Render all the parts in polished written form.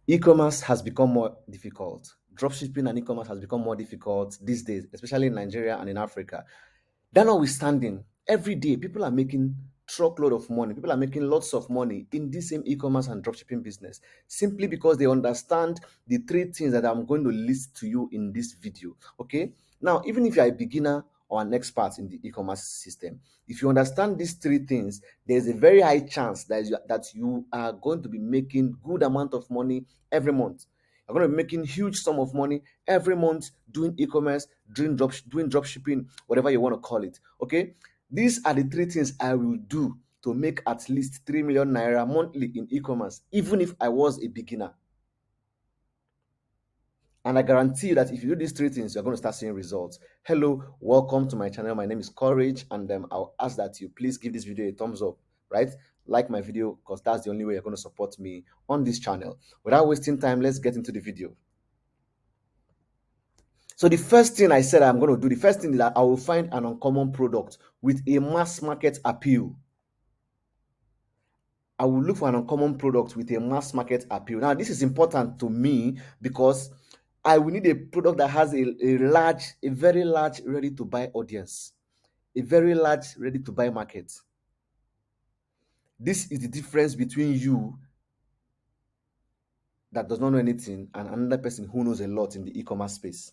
E-commerce has become more difficult. Dropshipping and e-commerce has become more difficult these days, especially in Nigeria and in Africa. That notwithstanding, every day people are making truckload of money. People are making lots of money in this same e-commerce and dropshipping business simply because they understand the three things that I'm going to list to you in this video. Okay. Now, even if you're a beginner or an expert in the e-commerce system, if you understand these three things, there's a very high chance that you are going to be making good amount of money every month. You're going to be making huge sum of money every month doing e-commerce, doing drop shipping, whatever you want to call it. Okay, these are the three things I will do to make at least 3 million naira monthly in e-commerce, even if I was a beginner. And I guarantee you that if you do these three things, you're going to start seeing results. Hello, welcome to my channel. My name is Courage, and I'll ask that you please give this video a thumbs up, right? Like my video, because that's the only way you're going to support me on this channel. Without wasting time, let's get into the video. So the first thing I said I'm going to do, the first thing is that I will find an uncommon product with a mass market appeal. I will look for an uncommon product with a mass market appeal. Now, this is important to me because I will need a product that has a very large ready to buy audience, a very large ready to buy market. This is the difference between you that does not know anything and another person who knows a lot in the e-commerce space.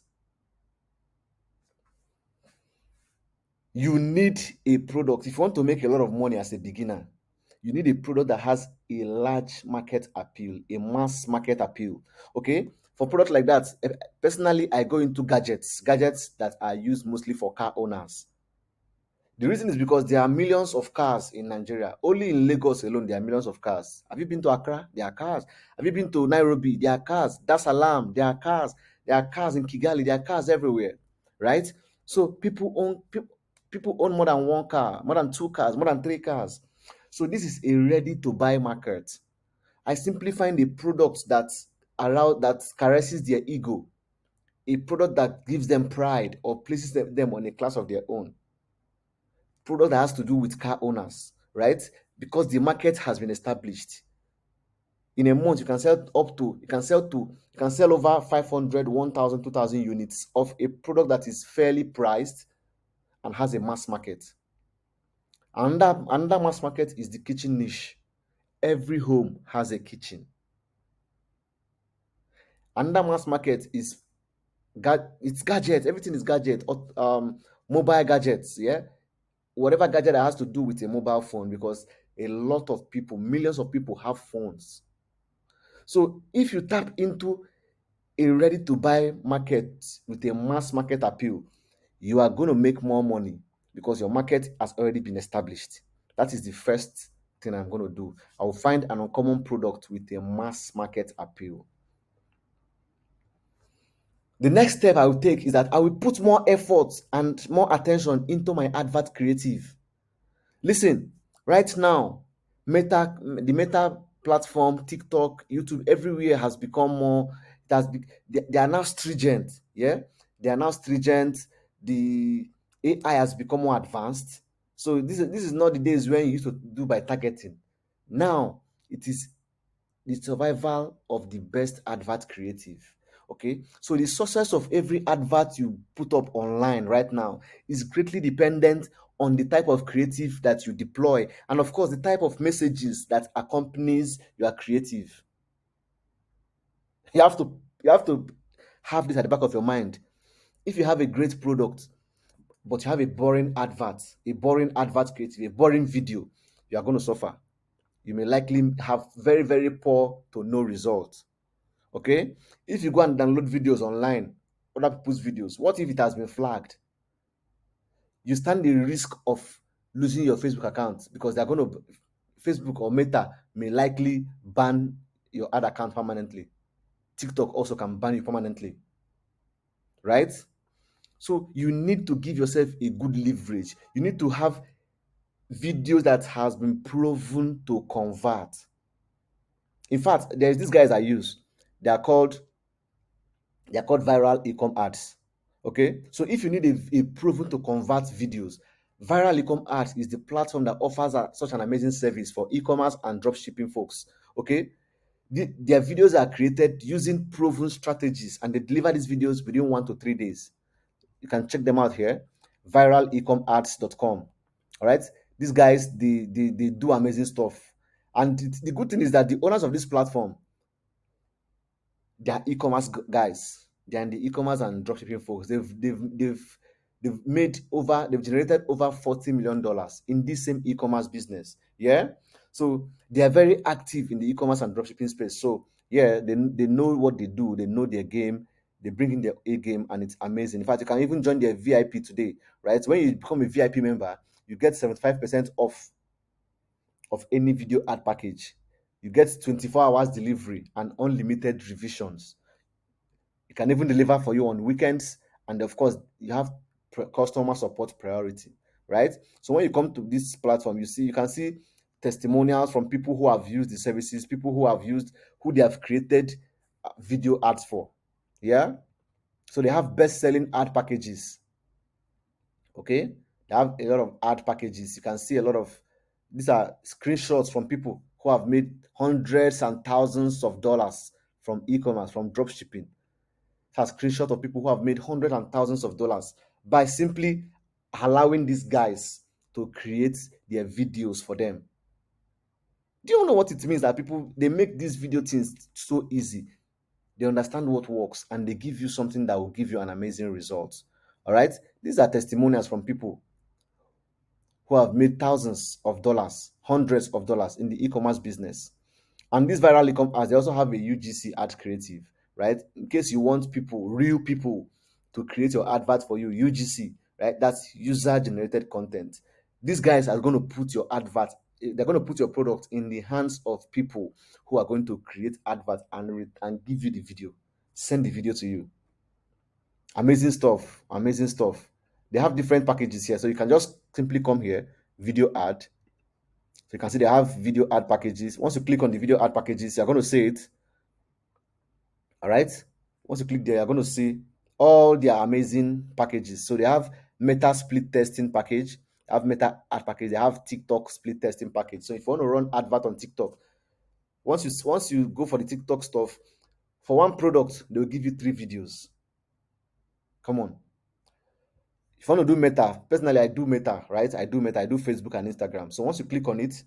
You need a product. If you want to make a lot of money as a beginner, you need a product that has a large market appeal, a mass market appeal. Okay, for product like that, personally I go into gadgets that are used mostly for car owners. The reason is because there are millions of cars in Nigeria. Only in Lagos alone, there are millions of cars. Have you been to Accra? There are cars. Have you been to Nairobi? There are cars. Dar es Salaam, there are cars. There are cars in Kigali. There are cars everywhere, right? So people own more than one car, more than two cars, more than three cars. So this is a ready-to-buy market. I simply find a product that caresses their ego, a product that gives them pride or places them on a class of their own. Product that has to do with car owners, right? Because the market has been established. In a month, you can sell over 500, 1,000, 2,000 units of a product that is fairly priced and has a mass market. Another mass market is the kitchen niche. Every home has a kitchen. Another mass market is it's gadget. Everything is gadget. Mobile gadgets. Yeah, whatever gadget that has to do with a mobile phone, because a lot of people, millions of people have phones. So if you tap into a ready to buy market with a mass market appeal, you are going to make more money because your market has already been established. That is the first thing I'm going to do. I will find an uncommon product with a mass market appeal. The next step I will take is that I will put more effort and more attention into my advert creative. Listen, right now, the Meta platform, TikTok, YouTube, everywhere has become more. They are now stringent. Yeah, they are now stringent. The AI has become more advanced. So this is not the days when you used to do by targeting. Now it is the survival of the best advert creative. Okay, so the success of every advert you put up online right now is greatly dependent on the type of creative that you deploy, and of course the type of messages that accompanies your creative. You have to have this at the back of your mind. If you have a great product but you have a boring advert creative, a boring video, you are going to suffer. You may likely have very, very poor to no results. Okay, if you go and download videos online, other people's videos, what if it has been flagged? You stand the risk of losing your Facebook account, because they're going to, Facebook or Meta may likely ban your ad account permanently. TikTok also can ban you permanently, right? So you need to give yourself a good leverage. You need to have videos that has been proven to convert. In fact, there's these guys I use. They are called viral Ecom Ads. Okay, so if you need a proven to convert videos, viral Ecom Ads is the platform that offers such an amazing service for e-commerce and dropshipping folks. Okay, Their videos are created using proven strategies, and they deliver these videos within 1 to 3 days. You can check them out here, viralecomads.com. All right, these guys, they do amazing stuff. And the good thing is that the owners of this platform, they are e-commerce guys. They're in the e-commerce and dropshipping folks. They've generated over $40 million in this same e-commerce business. Yeah. So they are very active in the e-commerce and dropshipping space. So yeah, they know what they do, they know their game, they bring in their A game, and it's amazing. In fact, you can even join their VIP today, right? When you become a VIP member, you get 75% off of any video ad package. You get 24 hours delivery and unlimited revisions. It can even deliver for you on weekends, and of course you have customer support priority, right? So when you come to this platform, you can see testimonials from people who have used the services, people who they have created video ads for. Yeah. So they have best-selling ad packages. Okay, they have a lot of ad packages. You can see a lot of these are screenshots from people who have made hundreds and thousands of dollars from e-commerce, from drop shipping. Has screenshot of people who have made hundreds and thousands of dollars by simply allowing these guys to create their videos for them. Do you know what it means that people they make these video things so easy? They understand what works, and they give you something that will give you an amazing result. All right, these are testimonials from people who have made thousands of dollars, hundreds of dollars in the e-commerce business. And this viral e-com ads, they also have a UGC ad creative, right? In case you want people, real people, to create your advert for you, UGC, right? That's user generated content. These guys are going to put your advert, they're going to put your product in the hands of people who are going to create advert and give you the video, send the video to you. Amazing stuff, amazing stuff. They have different packages here, so you can just simply come here, video ad. So you can see they have video ad packages. Once you click on the video ad packages, you're going to see it. All right. Once you click there, you're going to see all their amazing packages. So they have Meta split testing package, they have Meta ad package, they have TikTok split testing package. So if you want to run advert on TikTok, once you go for the TikTok stuff, for one product, they'll give you 3 videos. Come on. If you want to do Meta, personally, I do Meta, right? I do Meta, I do Facebook and Instagram. So once you click on it,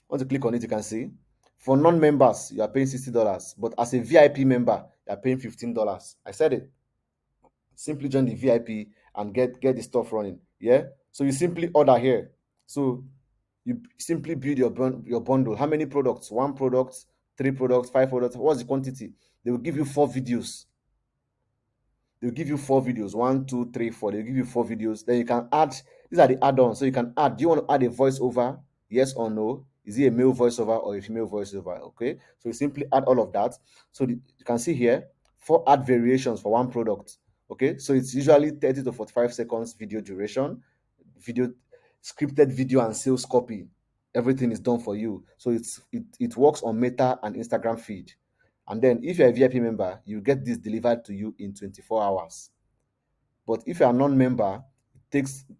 you can see for non-members, you are paying $60. But as a VIP member, you are paying $15. I said it. Simply join the VIP and get the stuff running. Yeah. So you simply order here. So you simply build your bundle. How many products? One product, 3 products, 5 products. What's the quantity? They will give you 4 videos. They'll give you 4 videos. One, two, three, four. They'll give you 4 videos. Then you can add. These are the add-ons. So you can add. Do you want to add a voiceover? Yes or no? Is it a male voiceover or a female voiceover? Okay. So you simply add all of that. So you can see here 4 ad variations for one product. Okay. So it's usually 30 to 45 seconds video duration. Video, scripted video and sales copy. Everything is done for you. So it works on Meta and Instagram feed. And then if you're a VIP member, you get this delivered to you in 24 hours. But if you're a non-member,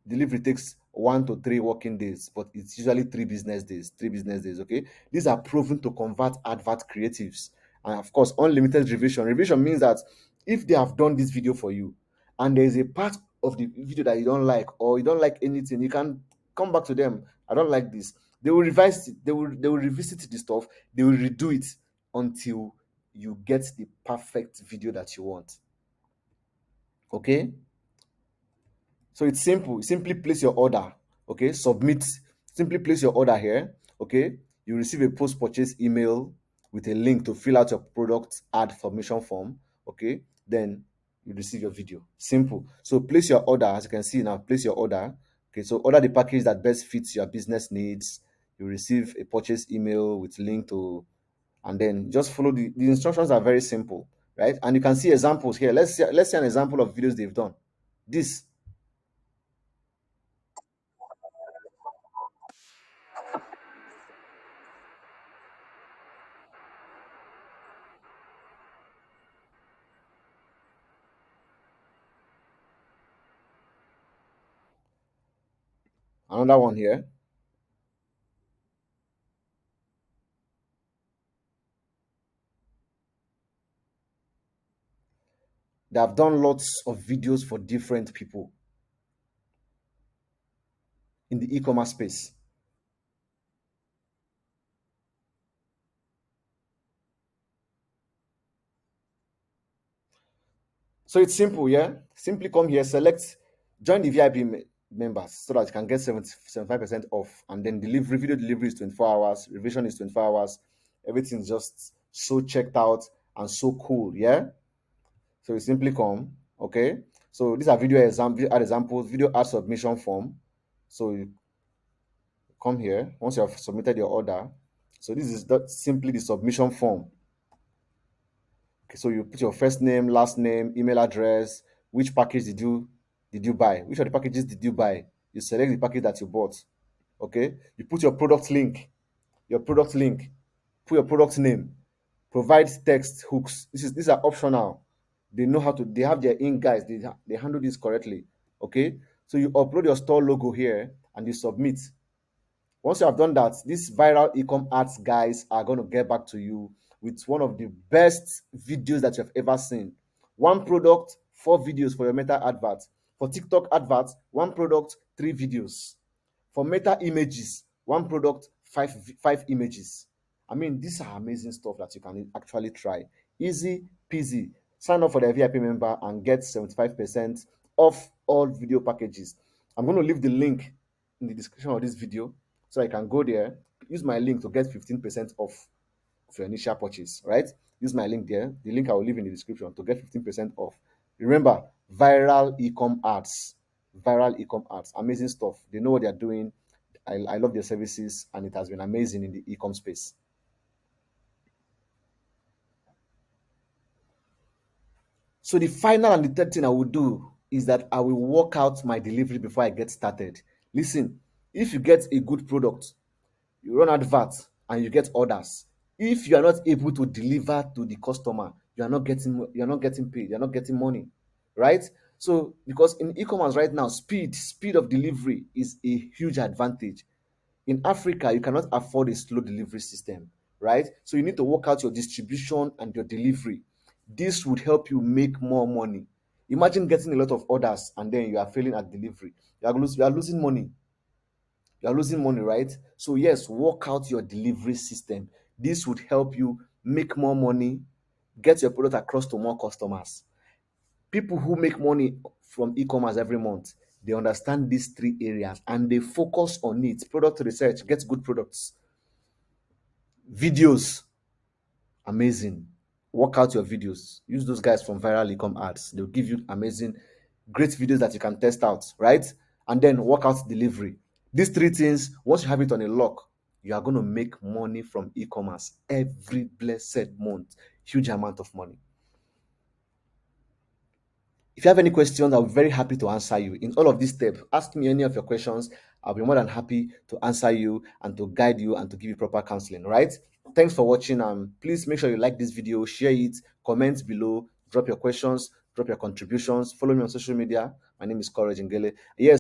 delivery takes 1 to 3 working days, but it's usually 3 business days. 3 business days, okay? These are proven to convert advert creatives. And of course, unlimited revision. Revision means that if they have done this video for you and there is a part of the video that you don't like, or you don't like anything, you can come back to them. I don't like this. They will revise it, they will revisit the stuff, they will redo it until you get the perfect video that you want. Okay, so it's simple. Simply place your order. Okay, submit. Simply place your order here. Okay, you receive a post purchase email with a link to fill out your product ad submission form. Okay, then you receive your video. Simple. So place your order. As you can see now, place your order. Okay, so order the package that best fits your business needs. You receive a purchase email with link to, and then just follow the instructions are very simple, right? And you can see examples here. Let's see an example of videos they've done. This, another one here. They have done lots of videos for different people in the e-commerce space. So it's simple, yeah. Simply come here, select, join the VIP members so that you can get 75% off. And then delivery, video delivery is 24 hours, revision is 24 hours. Everything's just so checked out and so cool, yeah. So you simply come, okay. So these are examples, video ad submission form. So you come here once you have submitted your order. So this is simply the submission form. Okay, so you put your first name, last name, email address, which package did you buy? Which of the packages did you buy? You select the package that you bought. Okay, you put your product link, put your product name, provide text hooks. These are optional. They know how to. They have their in guys. They handle this correctly. Okay, so you upload your store logo here and you submit. Once you have done that, these viral ecom ads guys are going to get back to you with one of the best videos that you have ever seen. One product, four videos for your meta advert. For TikTok adverts, one product, three videos. For meta images, one product, five images. I mean, these are amazing stuff that you can actually try. Easy peasy. Sign up for the VIP member and get 75% off all video packages. I'm going to leave the link in the description of this video so I can go there, use my link to get 15% off of your initial purchase, right? Use my link there. The link I will leave in the description to get 15% off. Remember, viral ecom ads. Viral ecom ads. Amazing stuff. They know what they're doing. I love their services and it has been amazing in the ecom space. So the final and the third thing I will do is that I will work out my delivery before I get started. Listen, if you get a good product, you run adverts and you get orders. If you are not able to deliver to the customer, you are not getting paid, you're not getting money, right? So because in e-commerce right now, speed of delivery is a huge advantage. In Africa, you cannot afford a slow delivery system, right? So you need to work out your distribution and your delivery. This would help you make more money. Imagine getting a lot of orders and then you are failing at delivery. You are losing money. You are losing money, right? So yes, work out your delivery system. This would help you make more money, get your product across to more customers. People who make money from e-commerce every month, they understand these three areas and they focus on it. Product research, get good products. Videos, amazing. Work out your videos. Use those guys from viral ecom ads. They'll give you amazing, great videos that you can test out, right? And then work out delivery. These three things, once you have it on a lock, you are going to make money from e-commerce every blessed month. Huge amount of money. If you have any questions, I'll be very happy to answer you. In all of these steps, ask me any of your questions. I'll be more than happy to answer you and to guide you and to give you proper counseling, right? Thanks for watching. Please make sure you like this video, share it, comment below, drop your questions, drop your contributions, follow me on social media. My name is Courage Ngele. Yes.